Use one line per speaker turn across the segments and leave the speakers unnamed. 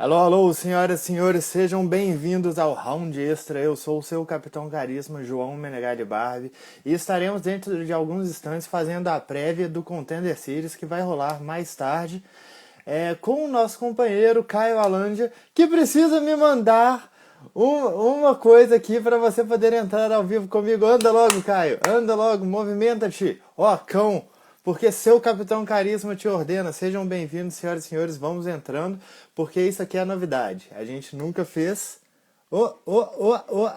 Alô, alô, senhoras e senhores, sejam bem-vindos ao Round Extra. Eu sou o seu Capitão Carisma, João Menegali Barbie, e estaremos dentro de alguns instantes fazendo a prévia do Contender Series que vai rolar mais tarde, com o nosso companheiro Caio Alândia, que precisa me mandar uma coisa aqui para você poder entrar ao vivo comigo. Anda logo, Caio, anda logo, movimenta-te, ó cão! Porque seu Capitão Carisma te ordena. Sejam bem-vindos, senhoras e senhores. Vamos entrando, porque isso aqui é a novidade. A gente nunca fez.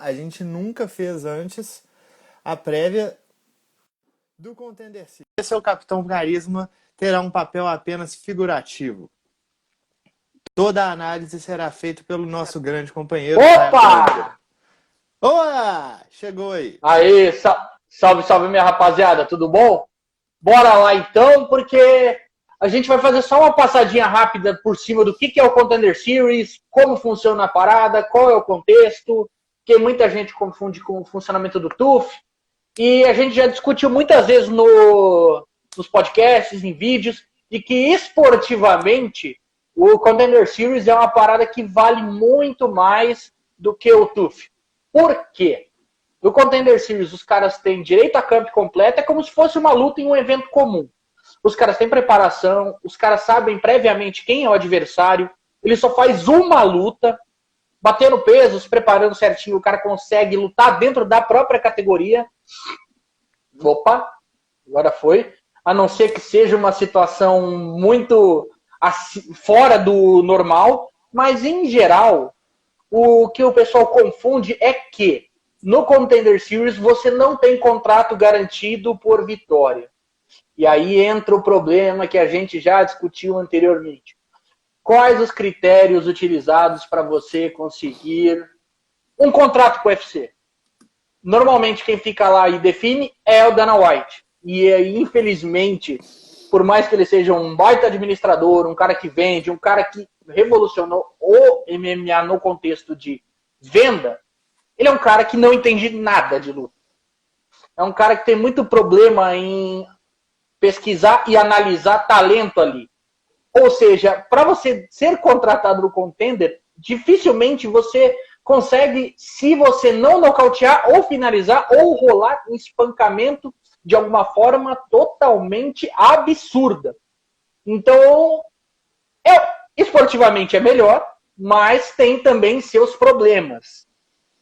A gente nunca fez antes a prévia do Contender Series. Seu Capitão Carisma terá um papel apenas figurativo. Toda a análise será feita pelo nosso grande companheiro.
Opa!
Olá! Chegou aí.
Aí, salve, salve minha rapaziada, tudo bom? Bora lá então, porque a gente vai fazer só uma passadinha rápida por cima do que é o Contender Series, como funciona a parada, qual é o contexto, que muita gente confunde com o funcionamento do TUF, e a gente já discutiu muitas vezes nos podcasts, em vídeos, e que esportivamente o Contender Series é uma parada que vale muito mais do que o TUF. Por quê? No Contender Series, os caras têm direito a camp completa, é como se fosse uma luta em um evento comum. Os caras têm preparação, os caras sabem previamente quem é o adversário, ele só faz uma luta, batendo peso, se preparando certinho, o cara consegue lutar dentro da própria categoria. Opa, agora foi. A não ser que seja uma situação muito fora do normal, mas em geral, o que o pessoal confunde é que no Contender Series você não tem contrato garantido por vitória. E aí entra o problema que a gente já discutiu anteriormente. Quais os critérios utilizados para você conseguir um contrato com o UFC? Normalmente quem fica lá e define é o Dana White. E infelizmente, por mais que ele seja um baita administrador, um cara que vende, um cara que revolucionou o MMA no contexto de venda, ele é um cara que não entende nada de luta. É um cara que tem muito problema em pesquisar e analisar talento ali. Ou seja, para você ser contratado no Contender, dificilmente você consegue, se você não nocautear ou finalizar ou rolar um espancamento de alguma forma totalmente absurda. Então, esportivamente é melhor, mas tem também seus problemas.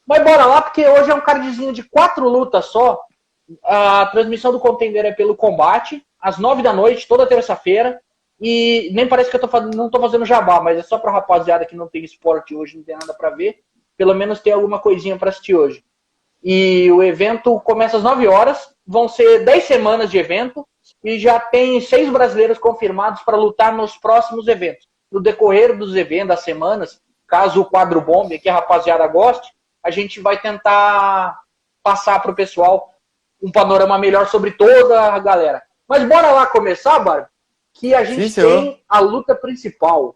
Mas bora lá, porque hoje é um cardzinho de 4 lutas só. A transmissão do Contender é pelo Combate, às 9 da noite, toda terça-feira. E nem parece que eu não tô fazendo jabá, mas é só pra rapaziada que não tem esporte hoje, não tem nada pra ver. Pelo menos tem alguma coisinha pra assistir hoje. E o evento começa às 9 horas, vão ser 10 semanas de evento, e já tem 6 brasileiros confirmados para lutar nos próximos eventos. No decorrer dos eventos, das semanas, caso o quadro bombe, que a rapaziada goste, a gente vai tentar passar para o pessoal um panorama melhor sobre toda a galera. Mas bora lá começar, Bárbara, que a gente tem a luta principal.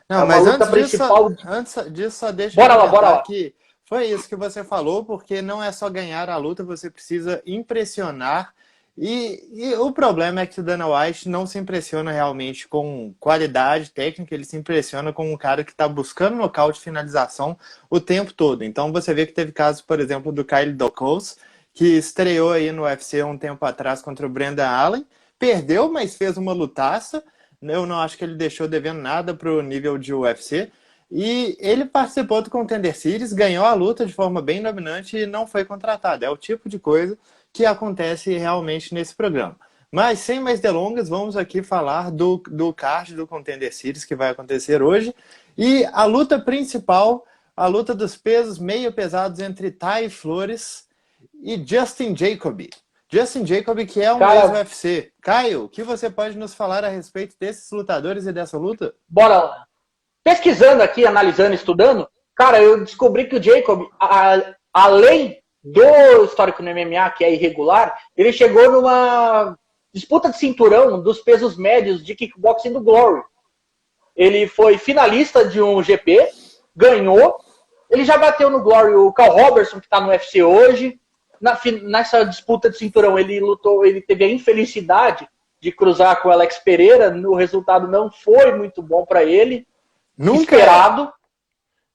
Não, mas antes disso, só deixa eu comentar que foi isso que você falou, porque não é só ganhar a luta, você precisa impressionar. E o problema é que o Dana White não se impressiona realmente com qualidade técnica, ele se impressiona com um cara que está buscando nocaute e finalização o tempo todo. Então você vê que teve casos, por exemplo, do Kyle Daukaus, que estreou aí no UFC um tempo atrás contra o Brendan Allen, perdeu, mas fez uma lutaça. Eu não acho que ele deixou devendo nada para o nível de UFC. E ele participou do Contender Series, ganhou a luta de forma bem dominante e não foi contratado. É o tipo de coisa que acontece realmente nesse programa. Mas, sem mais delongas, vamos aqui falar do card do Contender Series que vai acontecer hoje. E a luta principal, a luta dos pesos meio pesados entre Tai Flores e Justin Jacoby. Justin Jacoby, que é um ex-UFC. Caio, o que você pode nos falar a respeito desses lutadores e dessa luta?
Bora lá. Pesquisando aqui, analisando, estudando, cara, eu descobri que o Jacob, além do histórico no MMA, que é irregular, ele chegou numa disputa de cinturão dos pesos médios de kickboxing do Glory. Ele foi finalista de um GP, ganhou. Ele já bateu no Glory o Carl Robertson, que está no UFC hoje. Nessa disputa de cinturão, ele teve a infelicidade de cruzar com o Alex Pereira. O resultado não foi muito bom para ele. esperado.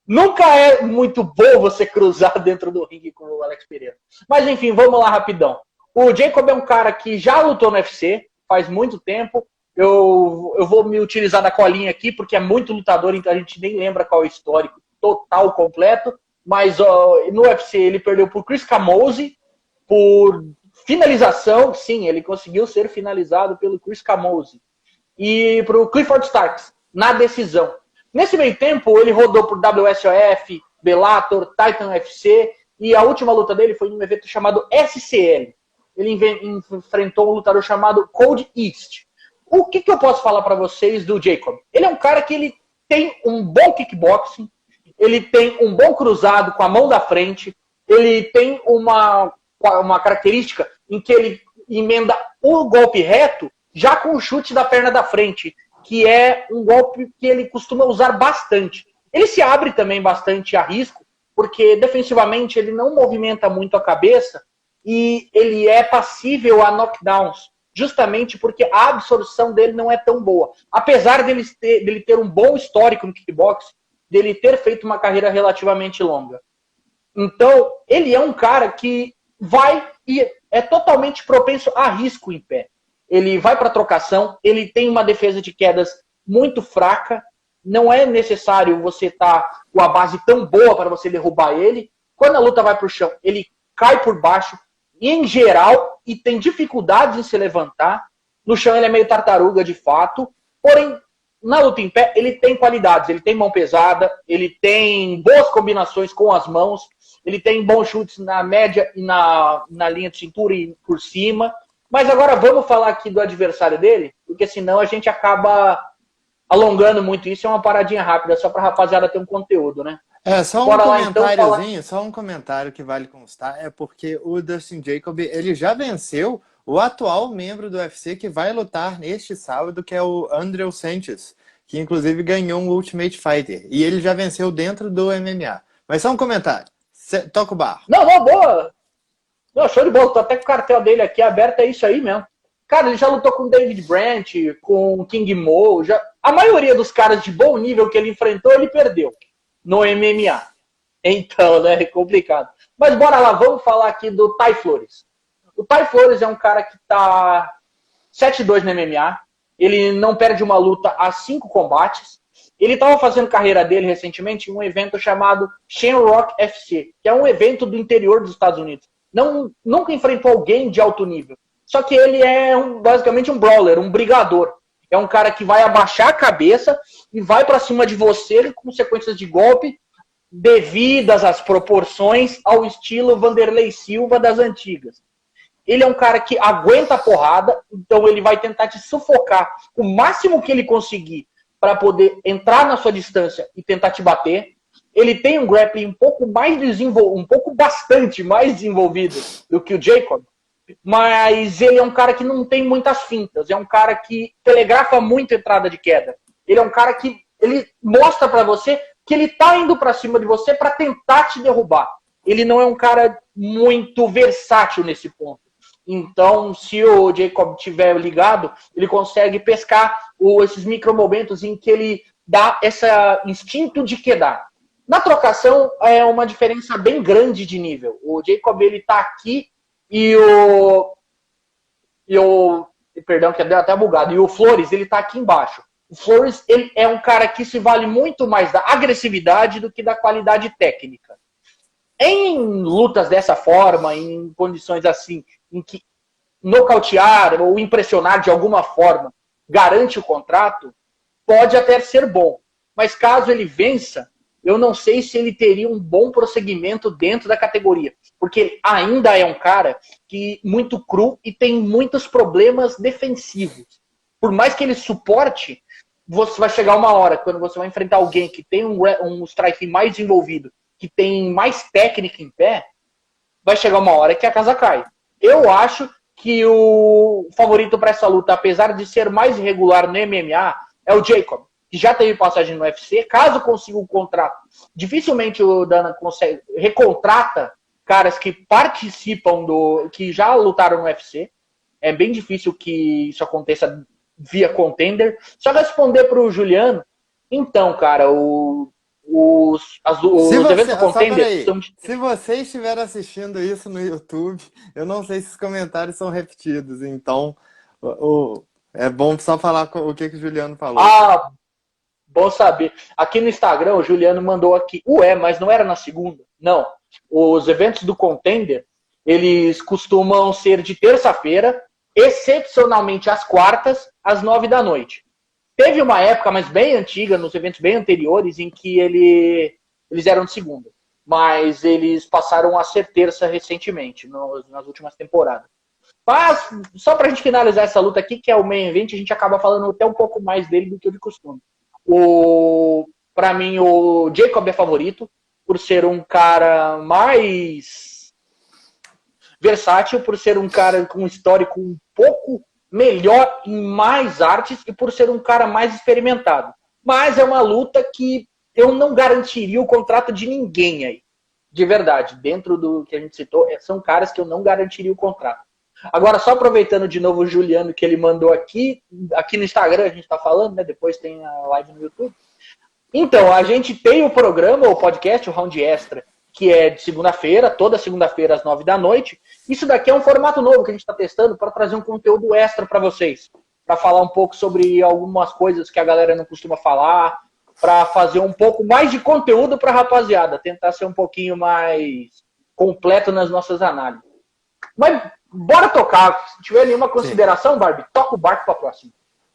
Nunca é muito bom você cruzar dentro do ringue com o Alex Pereira. Mas enfim, vamos lá rapidão. O Jacob é um cara que já lutou no UFC faz muito tempo. Eu vou me utilizar da colinha aqui, porque é muito lutador, então a gente nem lembra qual é o histórico total, completo. Mas no UFC ele perdeu por Chris Camozzi, por finalização. Sim, ele conseguiu ser finalizado pelo Chris Camozzi. E para o Clifford Starks, na decisão. Nesse meio tempo, ele rodou por WSOF, Bellator, Titan UFC, e a última luta dele foi num evento chamado SCL. Ele enfrentou um lutador chamado Cold East. O que eu posso falar para vocês do Jacob? Ele é um cara que ele tem um bom kickboxing, ele tem um bom cruzado com a mão da frente, ele tem uma característica em que ele emenda o golpe reto já com o chute da perna da frente, que é um golpe que ele costuma usar bastante. Ele se abre também bastante a risco, porque defensivamente ele não movimenta muito a cabeça e ele é passível a knockdowns, justamente porque a absorção dele não é tão boa. Apesar dele ter um bom histórico no kickboxing, dele ter feito uma carreira relativamente longa. Então, ele é um cara que vai e é totalmente propenso a risco em pé. Ele vai para trocação, ele tem uma defesa de quedas muito fraca, não é necessário você estar com a base tão boa para você derrubar ele. Quando a luta vai para o chão, ele cai por baixo, em geral, e tem dificuldades em se levantar. No chão ele é meio tartaruga, de fato, porém, na luta em pé, ele tem qualidades, ele tem mão pesada, ele tem boas combinações com as mãos, ele tem bons chutes na média e na linha de cintura e por cima. Mas agora vamos falar aqui do adversário dele, porque senão a gente acaba alongando muito isso. É uma paradinha rápida, só para a rapaziada ter um conteúdo, né?
Só um comentáriozinho, então, só um comentário que vale constar, é porque o Dustin Jacob, ele já venceu o atual membro do UFC que vai lutar neste sábado, que é o Andreu Sanchez, que inclusive ganhou um Ultimate Fighter, e ele já venceu dentro do MMA. Mas só um comentário, toca o barro.
Não, boa! Não, show de bola, tô até com o cartel dele aqui aberto, é isso aí mesmo. Cara, ele já lutou com David Brandt, com King Mo, a maioria dos caras de bom nível que ele enfrentou, ele perdeu no MMA. Então, né, é complicado. Mas bora lá, vamos falar aqui do Tai Flores. O Tai Flores é um cara que tá 7-2 no MMA, ele não perde uma luta há 5 combates. Ele estava fazendo carreira dele recentemente em um evento chamado Shamrock FC, que é um evento do interior dos Estados Unidos. Nunca enfrentou alguém de alto nível. Só que ele é basicamente um brawler, um brigador. É um cara que vai abaixar a cabeça e vai para cima de você com sequências de golpe devidas às proporções ao estilo Vanderlei Silva das antigas. Ele é um cara que aguenta a porrada, então ele vai tentar te sufocar o máximo que ele conseguir para poder entrar na sua distância e tentar te bater. Ele tem um grappling um pouco mais bastante mais desenvolvido do que o Jacob, mas ele é um cara que não tem muitas fintas, é um cara que telegrafa muito a entrada de queda. Ele é um cara que ele mostra para você que ele tá indo para cima de você para tentar te derrubar. Ele não é um cara muito versátil nesse ponto. Então, se o Jacob estiver ligado, ele consegue pescar esses micromomentos em que ele dá esse instinto de quedar. Na trocação, é uma diferença bem grande de nível. O Jacob, ele tá aqui e perdão, que deu até bugado. E o Flores, ele tá aqui embaixo. O Flores, ele é um cara que se vale muito mais da agressividade do que da qualidade técnica. Em lutas dessa forma, em condições assim, em que nocautear ou impressionar de alguma forma garante o contrato, pode até ser bom. Mas caso ele vença, eu não sei se ele teria um bom prosseguimento dentro da categoria. Porque ele ainda é um cara que muito cru e tem muitos problemas defensivos. Por mais que ele suporte, você vai chegar uma hora, quando você vai enfrentar alguém que tem um strike mais desenvolvido, que tem mais técnica em pé, vai chegar uma hora que a casa cai. Eu acho que o favorito para essa luta, apesar de ser mais irregular no MMA, é o Jacob, que já teve passagem no UFC. Caso consiga um contrato, dificilmente o Dana recontrata caras que participam que já lutaram no UFC. É bem difícil que isso aconteça via contender. Só responder para o Juliano, Então, cara, os eventos do Contender são...
Se você estiver assistindo isso no YouTube, eu não sei se os comentários são repetidos, então é bom só falar o que o Juliano falou.
Ah, bom saber. Aqui no Instagram, o Juliano mandou aqui, mas não era na segunda? Não. Os eventos do Contender, eles costumam ser de terça-feira, excepcionalmente às quartas, às 9 da noite. Teve uma época, mas bem antiga, nos eventos bem anteriores, em que eles eram de segunda. Mas eles passaram a ser terça recentemente, nas últimas temporadas. Mas, só pra gente finalizar essa luta aqui, que é o main event, a gente acaba falando até um pouco mais dele do que o de costume. Pra mim, o Jacob é favorito, por ser um cara mais versátil, por ser um cara com um histórico um pouco melhor em mais artes e por ser um cara mais experimentado. Mas é uma luta que eu não garantiria o contrato de ninguém aí. De verdade. Dentro do que a gente citou, são caras que eu não garantiria o contrato. Agora, só aproveitando de novo o Juliano que ele mandou aqui no Instagram a gente tá falando, né? Depois tem a live no YouTube. Então, a gente tem o programa, o podcast, o Round Extra, que é de segunda-feira, toda segunda-feira às 9 da noite. Isso daqui é um formato novo que a gente está testando para trazer um conteúdo extra para vocês. Para falar um pouco sobre algumas coisas que a galera não costuma falar, para fazer um pouco mais de conteúdo para a rapaziada, tentar ser um pouquinho mais completo nas nossas análises. Mas bora tocar. Se tiver nenhuma consideração, sim, Barbie, toca o barco para a próxima.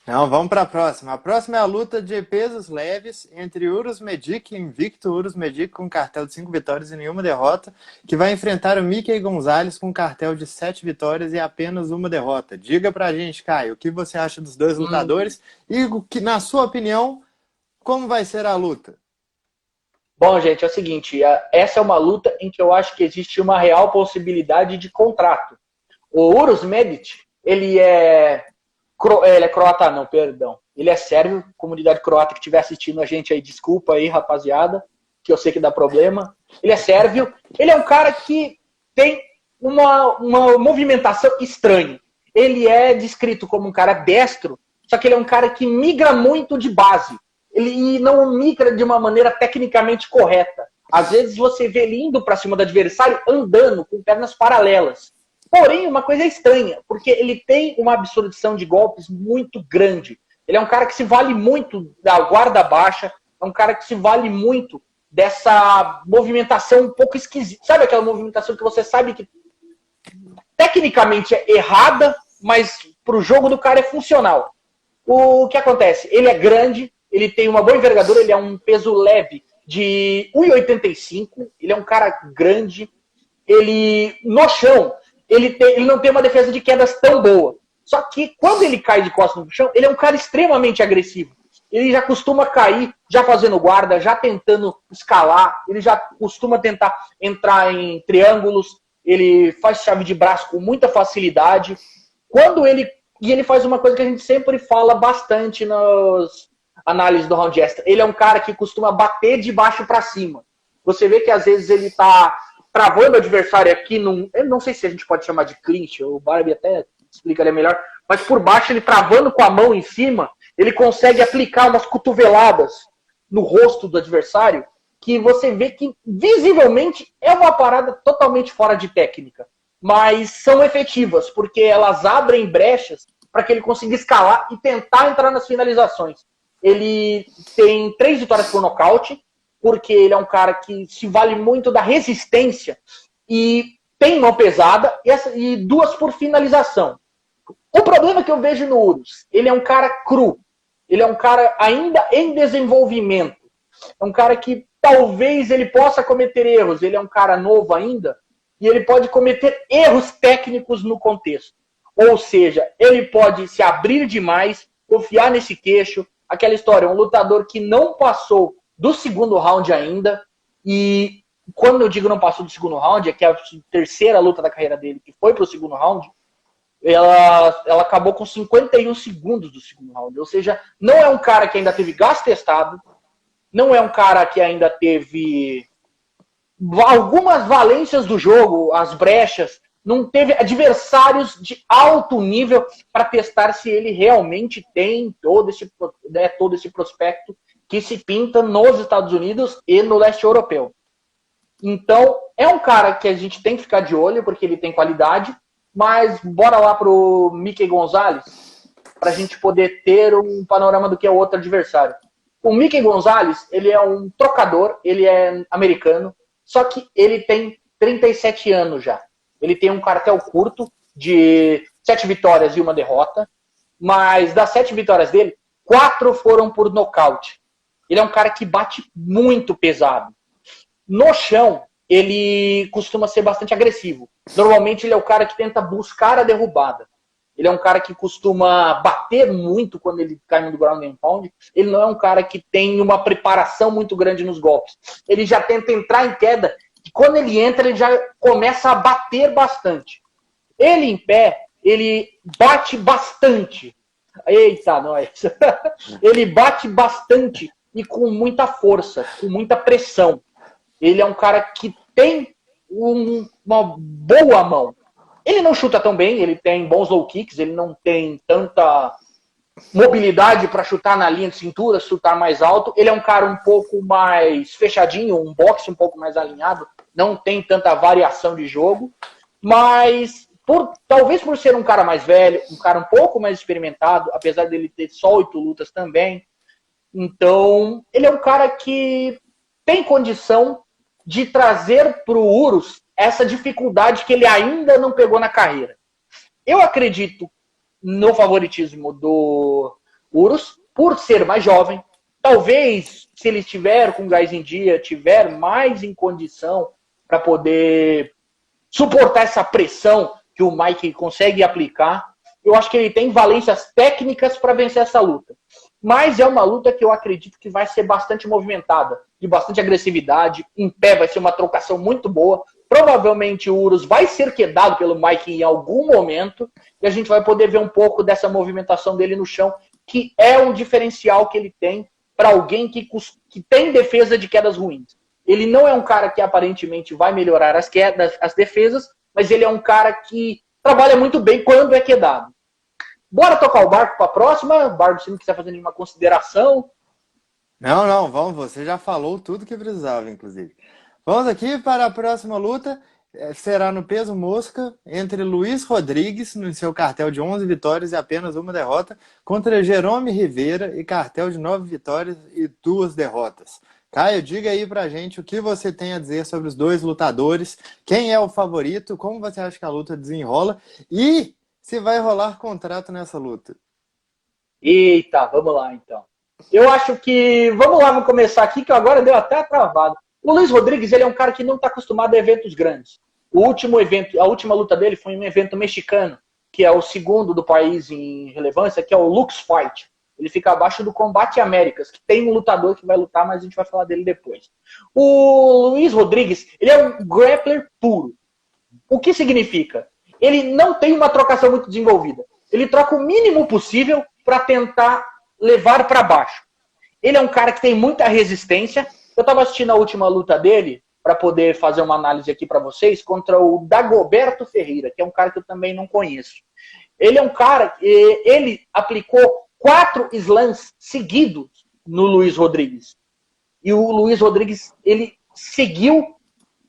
Não, vamos para a próxima. A próxima é a luta de pesos leves entre Uros Medic, invicto Uros Medic com cartel de 5 vitórias e nenhuma derrota, que vai enfrentar o Mickey Gonzalez com cartel de 7 vitórias e apenas uma derrota. Diga pra gente, Caio, o que você acha dos dois lutadores e, na sua opinião, como vai ser a luta?
Bom, gente, é o seguinte, essa é uma luta em que eu acho que existe uma real possibilidade de contrato. O Uros Medic, ele é croata, não, perdão. Ele é sérvio, comunidade croata que estiver assistindo a gente aí, desculpa aí, rapaziada, que eu sei que dá problema. Ele é sérvio, ele é um cara que tem uma movimentação estranha. Ele é descrito como um cara destro, só que ele é um cara que migra muito de base. Ele não migra de uma maneira tecnicamente correta. Às vezes você vê ele indo para cima do adversário andando com pernas paralelas. Porém, uma coisa estranha, porque ele tem uma absorção de golpes muito grande. Ele é um cara que se vale muito da guarda baixa, é um cara que se vale muito dessa movimentação um pouco esquisita. Sabe aquela movimentação que você sabe que tecnicamente é errada, mas para o jogo do cara é funcional. O que acontece? Ele é grande, ele tem uma boa envergadura, ele é um peso leve de 1,85, ele é um cara grande, ele no chão... Ele não tem uma defesa de quedas tão boa. Só que quando ele cai de costas no chão, ele é um cara extremamente agressivo. Ele já costuma cair, já fazendo guarda, já tentando escalar. Ele já costuma tentar entrar em triângulos. Ele faz chave de braço com muita facilidade. E ele faz uma coisa que a gente sempre fala bastante nas análises do Round Extra. Ele é um cara que costuma bater de baixo para cima. Você vê que às vezes ele está travando o adversário aqui eu não sei se a gente pode chamar de clinch, o Barbie até explicaria melhor, mas por baixo ele travando com a mão em cima, ele consegue aplicar umas cotoveladas no rosto do adversário, que você vê que visivelmente é uma parada totalmente fora de técnica, mas são efetivas, porque elas abrem brechas para que ele consiga escalar e tentar entrar nas finalizações. Ele tem 3 vitórias por nocaute, porque ele é um cara que se vale muito da resistência e tem mão pesada e 2 por finalização. O problema que eu vejo no Uros, ele é um cara cru, ele é um cara ainda em desenvolvimento, é um cara que talvez ele possa cometer erros, ele é um cara novo ainda e ele pode cometer erros técnicos no contexto. Ou seja, ele pode se abrir demais, confiar nesse queixo, aquela história, um lutador que não passou do segundo round ainda, e quando eu digo não passou do segundo round, é que a terceira luta da carreira dele, que foi pro segundo round, ela acabou com 51 segundos do segundo round, ou seja, não é um cara que ainda teve gás testado, não é um cara que ainda teve algumas valências do jogo, as brechas, não teve adversários de alto nível para testar se ele realmente tem todo esse prospecto que se pinta nos Estados Unidos e no leste europeu. Então, é um cara que a gente tem que ficar de olho, porque ele tem qualidade, mas bora lá pro Mickey Gonzalez, para a gente poder ter um panorama do que é o outro adversário. O Mickey Gonzalez, ele é um trocador, ele é americano, só que ele tem 37 anos já. Ele tem um cartel curto de 7 vitórias e 1 derrota, mas das 7 vitórias dele, 4 foram por nocaute. Ele é um cara que bate muito pesado. No chão, ele costuma ser bastante agressivo. Normalmente ele é o cara que tenta buscar a derrubada. Ele é um cara que costuma bater muito quando ele cai no ground and pound. Ele não é um cara que tem uma preparação muito grande nos golpes. Ele já tenta entrar em queda e quando ele entra, ele já começa a bater bastante. Ele em pé, ele bate bastante. Eita, nós! Ele bate bastante e com muita força, com muita pressão. Ele é um cara que tem uma boa mão. Ele não chuta tão bem, ele tem bons low kicks, ele não tem tanta mobilidade para chutar na linha de cintura, chutar mais alto. Ele é um cara um pouco mais fechadinho, um boxe um pouco mais alinhado, não tem tanta variação de jogo, mas talvez por ser um cara mais velho, um cara um pouco mais experimentado, apesar dele ter só 8 lutas também, então ele é um cara que tem condição de trazer para o Urus essa dificuldade que ele ainda não pegou na carreira. Eu acredito no favoritismo do Urus, por ser mais jovem. Talvez, se ele estiver com gás em dia, tiver mais em condição para poder suportar essa pressão que o Mike consegue aplicar, eu acho que ele tem valências técnicas para vencer essa luta. Mas é uma luta que eu acredito que vai ser bastante movimentada, de bastante agressividade. Em pé vai ser uma trocação muito boa. Provavelmente o Urus vai ser quedado pelo Mike em algum momento e a gente vai poder ver um pouco dessa movimentação dele no chão, que é um diferencial que ele tem para alguém que tem defesa de quedas ruins. Ele não é um cara que aparentemente vai melhorar as quedas, as defesas, mas ele é um cara que trabalha muito bem quando é quedado. Bora tocar o barco para a próxima? Barco, se não quiser fazer nenhuma consideração.
Não, vamos, você já falou tudo que precisava, inclusive. Vamos aqui para a próxima luta. Será no peso mosca entre Luiz Rodrigues, no seu cartel de 11 vitórias e apenas 1 derrota, contra Jerome Rivera e cartel de 9 vitórias e 2 derrotas. Caio, diga aí pra gente o que você tem a dizer sobre os dois lutadores, quem é o favorito, como você acha que a luta desenrola e se vai rolar contrato nessa luta.
Eita, vamos lá então. Eu acho que... Vamos começar aqui, que agora deu até travado. O Luiz Rodrigues, ele é um cara que não está acostumado a eventos grandes. O último evento, a última luta dele foi um evento mexicano, que é o segundo do país em relevância, que é o Lux Fight. Ele fica abaixo do Combate Américas, que tem um lutador que vai lutar, mas a gente vai falar dele depois. O Luiz Rodrigues, ele é um grappler puro. O que significa? Ele não tem uma trocação muito desenvolvida. Ele troca o mínimo possível para tentar levar para baixo. Ele é um cara que tem muita resistência. Eu estava assistindo a última luta dele, para poder fazer uma análise aqui para vocês, contra o Dagoberto Ferreira, que é um cara que eu também não conheço. Ele é um cara, ele aplicou 4 slams seguidos no Luiz Rodrigues. E o Luiz Rodrigues, ele seguiu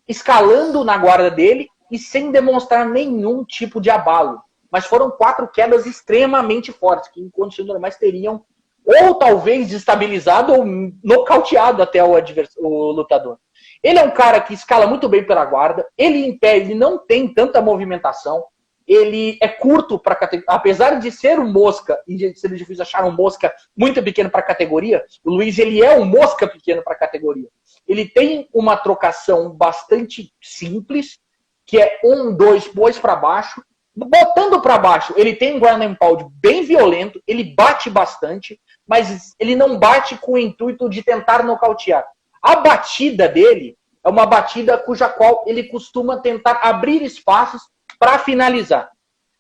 escalando na guarda dele e sem demonstrar nenhum tipo de abalo. Mas foram 4 quedas extremamente fortes, que em condições normais teriam ou talvez desestabilizado ou nocauteado até o lutador. Ele é um cara que escala muito bem pela guarda, ele em pé, ele não tem tanta movimentação, ele é curto para categoria, apesar de ser um mosca, e de ser difícil achar um mosca muito pequeno para a categoria, o Luiz ele é um mosca pequeno para a categoria. Ele tem uma trocação bastante simples, que é 1, 2, pôs para baixo. Botando para baixo, ele tem um ground and pound bem violento, ele bate bastante, mas ele não bate com o intuito de tentar nocautear. A batida dele é uma batida cuja qual ele costuma tentar abrir espaços para finalizar.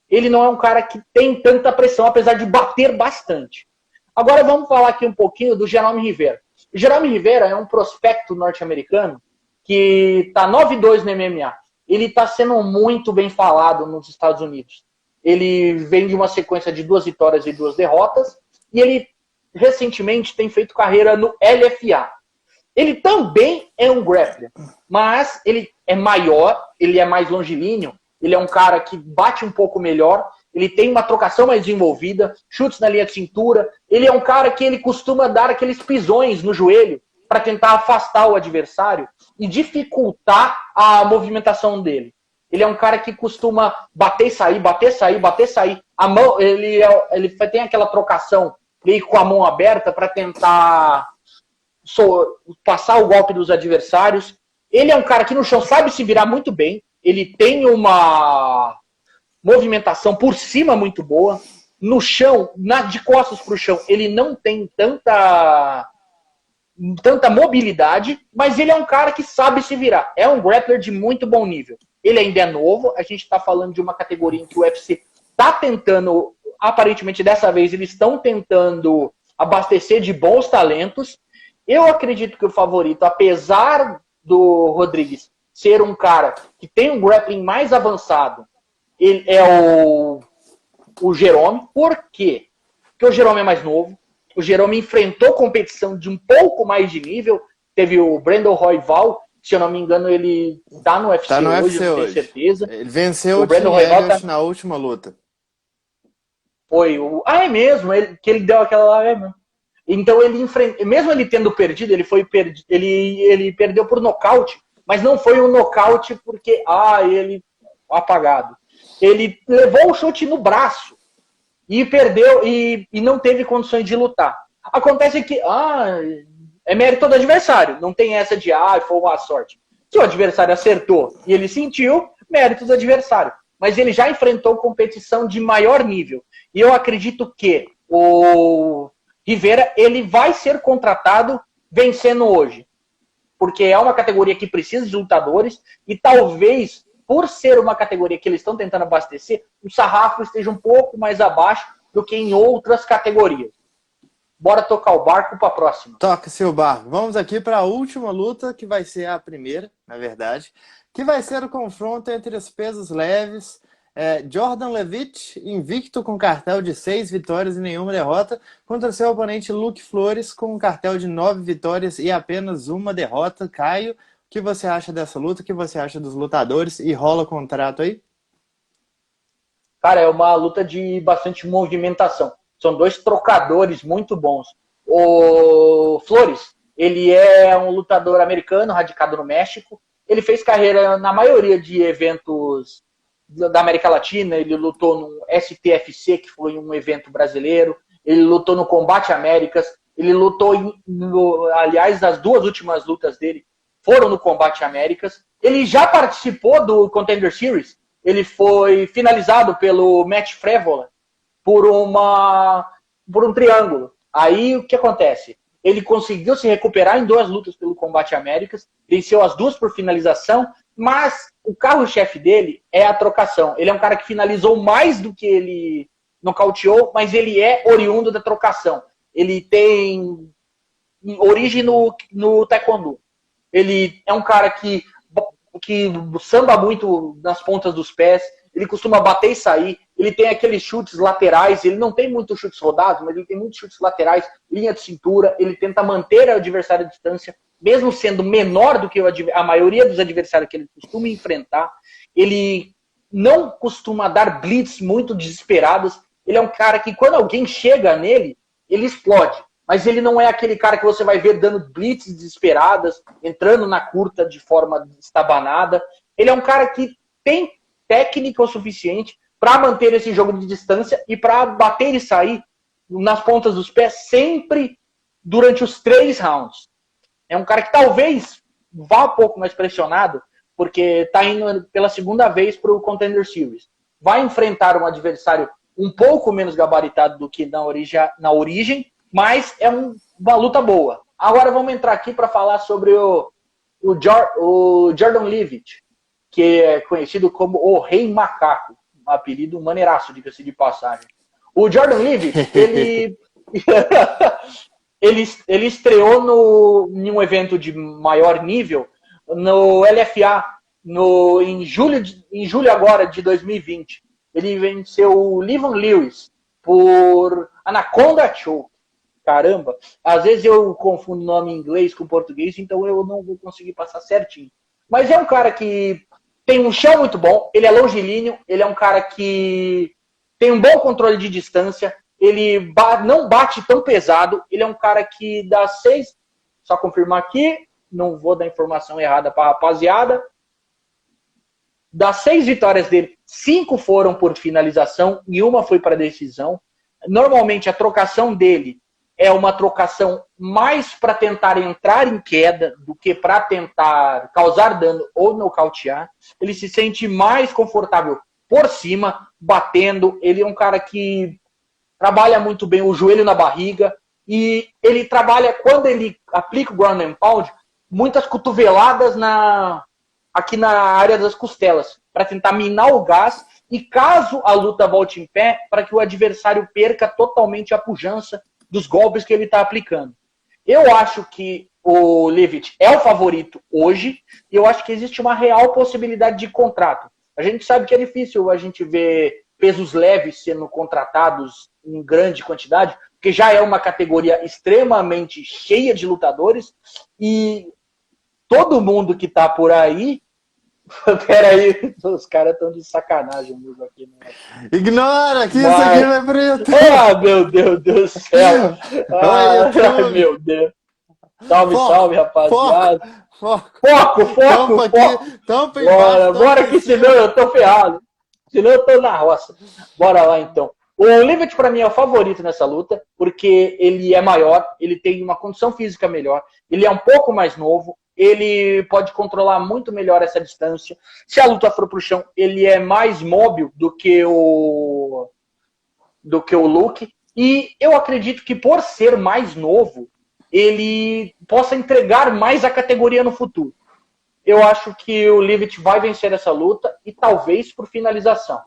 Ele não é um cara que tem tanta pressão, apesar de bater bastante. Agora vamos falar aqui um pouquinho do Jerome Rivera. O Jerome Rivera é um prospecto norte-americano que está 9-2 no MMA. Ele está sendo muito bem falado nos Estados Unidos. Ele vem de uma sequência de 2 vitórias e 2 derrotas, e ele recentemente tem feito carreira no LFA. Ele também é um grappler, mas ele é maior, ele é mais longilíneo, ele é um cara que bate um pouco melhor, ele tem uma trocação mais desenvolvida, chutes na linha de cintura, ele é um cara que ele costuma dar aqueles pisões no joelho para tentar afastar o adversário e dificultar a movimentação dele. Ele é um cara que costuma bater e sair, bater, sair, bater, sair. A mão, ele tem aquela trocação meio com a mão aberta para tentar passar o golpe dos adversários. Ele é um cara que no chão sabe se virar muito bem. Ele tem uma movimentação por cima muito boa. No chão, de costas para o chão, ele não tem tanta mobilidade, mas ele é um cara que sabe se virar. É um grappler de muito bom nível. Ele ainda é novo, a gente está falando de uma categoria em que o UFC está tentando, aparentemente dessa vez, eles estão tentando abastecer de bons talentos. Eu acredito que o favorito, apesar do Rodrigues ser um cara que tem um grappling mais avançado, ele é o Jerome. Por quê? Porque o Jerome é mais novo, o Jerome enfrentou competição de um pouco mais de nível, teve o Brandon Royval, se eu não me engano, ele tá no UFC hoje, não tenho certeza.
Ele venceu o Brandon Royval na última luta.
Foi o... é mesmo, que ele deu aquela lá, mesmo. Então ele mesmo ele tendo perdido, ele perdeu por nocaute, mas não foi um nocaute porque ele apagado. Ele levou o chute no braço e perdeu e não teve condições de lutar. Acontece que é mérito do adversário, não tem essa de foi uma sorte. Se o adversário acertou e ele sentiu, mérito do adversário. Mas ele já enfrentou competição de maior nível. E eu acredito que o Rivera, ele vai ser contratado vencendo hoje. Porque é uma categoria que precisa de lutadores e talvez, por ser uma categoria que eles estão tentando abastecer, o sarrafo esteja um pouco mais abaixo do que em outras categorias. Bora tocar o barco para a próxima.
Toca-se o barco. Vamos aqui para a última luta, que vai ser a primeira, na verdade, que vai ser o confronto entre os pesos leves. Jordan Levitt, invicto com cartel de 6 vitórias e nenhuma derrota, contra seu oponente Luke Flores, com um cartel de 9 vitórias e apenas uma derrota. Caio, o que você acha dessa luta? O que você acha dos lutadores? E rola contrato aí?
Cara, é uma luta de bastante movimentação. São dois trocadores muito bons. O Flores, ele é um lutador americano, radicado no México. Ele fez carreira na maioria de eventos da América Latina. Ele lutou no STFC, que foi um evento brasileiro. Ele lutou no Combate Américas. Ele lutou, aliás, as duas últimas lutas dele foram no Combate Américas. Ele já participou do Contender Series. Ele foi finalizado pelo Matt Frevola por um triângulo. Aí, o que acontece? Ele conseguiu se recuperar em 2 lutas pelo Combate Américas, venceu as 2 por finalização, mas o carro-chefe dele é a trocação. Ele é um cara que finalizou mais do que ele nocauteou, mas ele é oriundo da trocação. Ele tem origem no taekwondo. Ele é um cara que samba muito nas pontas dos pés, ele costuma bater e sair, ele tem aqueles chutes laterais, ele não tem muitos chutes rodados, mas ele tem muitos chutes laterais, linha de cintura, ele tenta manter o adversário à distância, mesmo sendo menor do que a maioria dos adversários que ele costuma enfrentar. Ele não costuma dar blitz muito desesperados, ele é um cara que quando alguém chega nele, ele explode. Mas ele não é aquele cara que você vai ver dando blitz desesperadas, entrando na curta de forma estabanada. Ele é um cara que tem técnica o suficiente para manter esse jogo de distância e para bater e sair nas pontas dos pés sempre durante os 3 rounds. É um cara que talvez vá um pouco mais pressionado, porque está indo pela segunda vez para o Contender Series. Vai enfrentar um adversário um pouco menos gabaritado do que na origem, mas é uma luta boa. Agora vamos entrar aqui para falar sobre o Jordan Levitt, que é conhecido como o Rei Macaco. Um apelido maneiraço, diga-se de passagem. O Jordan Levitt, ele estreou em um evento de maior nível no LFA em julho agora de 2020. Ele venceu o Livon Lewis por Anaconda Choke. caramba. Às vezes eu confundo nome em inglês com português, então eu não vou conseguir passar certinho. Mas é um cara que tem um chão muito bom, ele é longilíneo, ele é um cara que tem um bom controle de distância, ele não bate tão pesado, ele é um cara que dá 6, só confirmar aqui, não vou dar informação errada para a rapaziada, das 6 vitórias dele, 5 foram por finalização e uma foi para decisão. Normalmente a trocação dele é uma trocação mais para tentar entrar em queda do que para tentar causar dano ou nocautear. Ele se sente mais confortável por cima, batendo. Ele é um cara que trabalha muito bem o joelho na barriga e ele trabalha, quando ele aplica o ground and pound, muitas cotoveladas aqui na área das costelas, para tentar minar o gás e, caso a luta volte em pé, para que o adversário perca totalmente a pujança dos golpes que ele está aplicando. Eu acho que o Levitt é o favorito hoje e eu acho que existe uma real possibilidade de contrato. A gente sabe que é difícil a gente ver pesos leves sendo contratados em grande quantidade, porque já é uma categoria extremamente cheia de lutadores e todo mundo que está por aí. Peraí, os caras estão de sacanagem mesmo aqui. Né?
Ignora que isso aqui vai pro YouTube.
Ah, meu Deus do céu. Ai, meu Deus. Salve, salve, rapaziada. Foco.
Tampa
bora que senão eu tô ferrado. Senão eu tô na roça. Bora lá, então. O Levitt, para mim, é o favorito nessa luta, porque ele é maior, ele tem uma condição física melhor, ele é um pouco mais novo, ele pode controlar muito melhor essa distância. Se a luta for pro chão, ele é mais móvel do que o Luke. E eu acredito que, por ser mais novo, ele possa entregar mais a categoria no futuro. Eu acho que o Levitt vai vencer essa luta e talvez por finalização.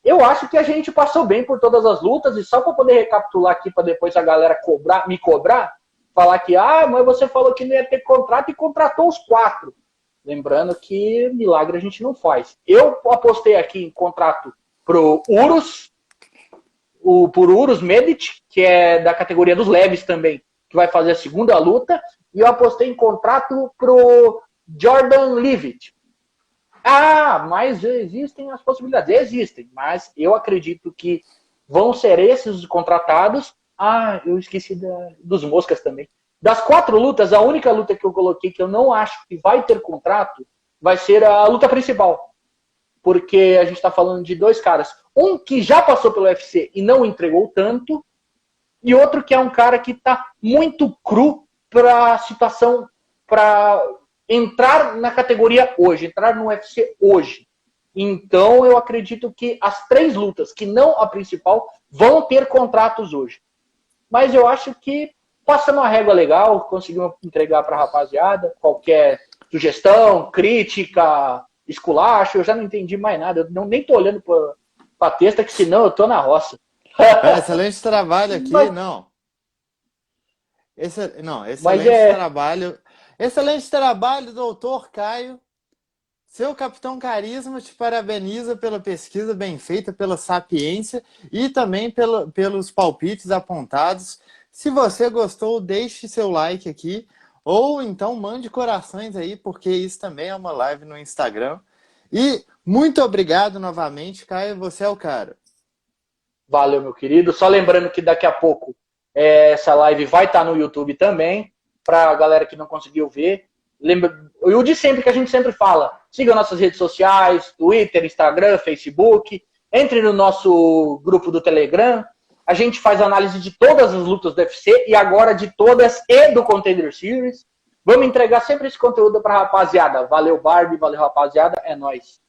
Eu acho que a gente passou bem por todas as lutas e só para poder recapitular aqui, para depois a galera me cobrar, falar que, mas você falou que não ia ter contrato e contratou os 4. Lembrando que milagre a gente não faz. Eu apostei aqui em contrato pro Urus, por Urus Medic, que é da categoria dos leves também, que vai fazer a segunda luta, e eu apostei em contrato pro Jordan Levitt. Mas existem as possibilidades. Existem, mas eu acredito que vão ser esses os contratados. Eu esqueci dos moscas também. Das 4 lutas, a única luta que eu coloquei que eu não acho que vai ter contrato vai ser a luta principal. Porque a gente está falando de 2 caras. Um que já passou pelo UFC e não entregou tanto, e outro que é um cara que está muito cru para a situação, para entrar na categoria hoje, entrar no UFC hoje. Então eu acredito que as 3 lutas, que não a principal, vão ter contratos hoje. Mas eu acho que passando uma régua legal, conseguimos entregar para a rapaziada, qualquer sugestão, crítica, esculacho, eu já não entendi mais nada. Eu nem tô olhando para a testa, que senão eu tô na roça.
Excelente trabalho aqui, Excelente trabalho, doutor Caio. Seu Capitão Carisma te parabeniza pela pesquisa bem feita, pela sapiência e também pelos palpites apontados. Se você gostou, deixe seu like aqui ou então mande corações aí, porque isso também é uma live no Instagram. E muito obrigado novamente, Caio, você é o cara.
Valeu, meu querido. Só lembrando que daqui a pouco essa live vai estar no YouTube também, para a galera que não conseguiu ver. E o de sempre que a gente sempre fala, siga nossas redes sociais, Twitter, Instagram, Facebook, entre no nosso grupo do Telegram, a gente faz análise de todas as lutas do UFC e agora de todas e do Contender Series. Vamos entregar sempre esse conteúdo para a rapaziada. Valeu, Barbie, valeu, rapaziada, é nóis.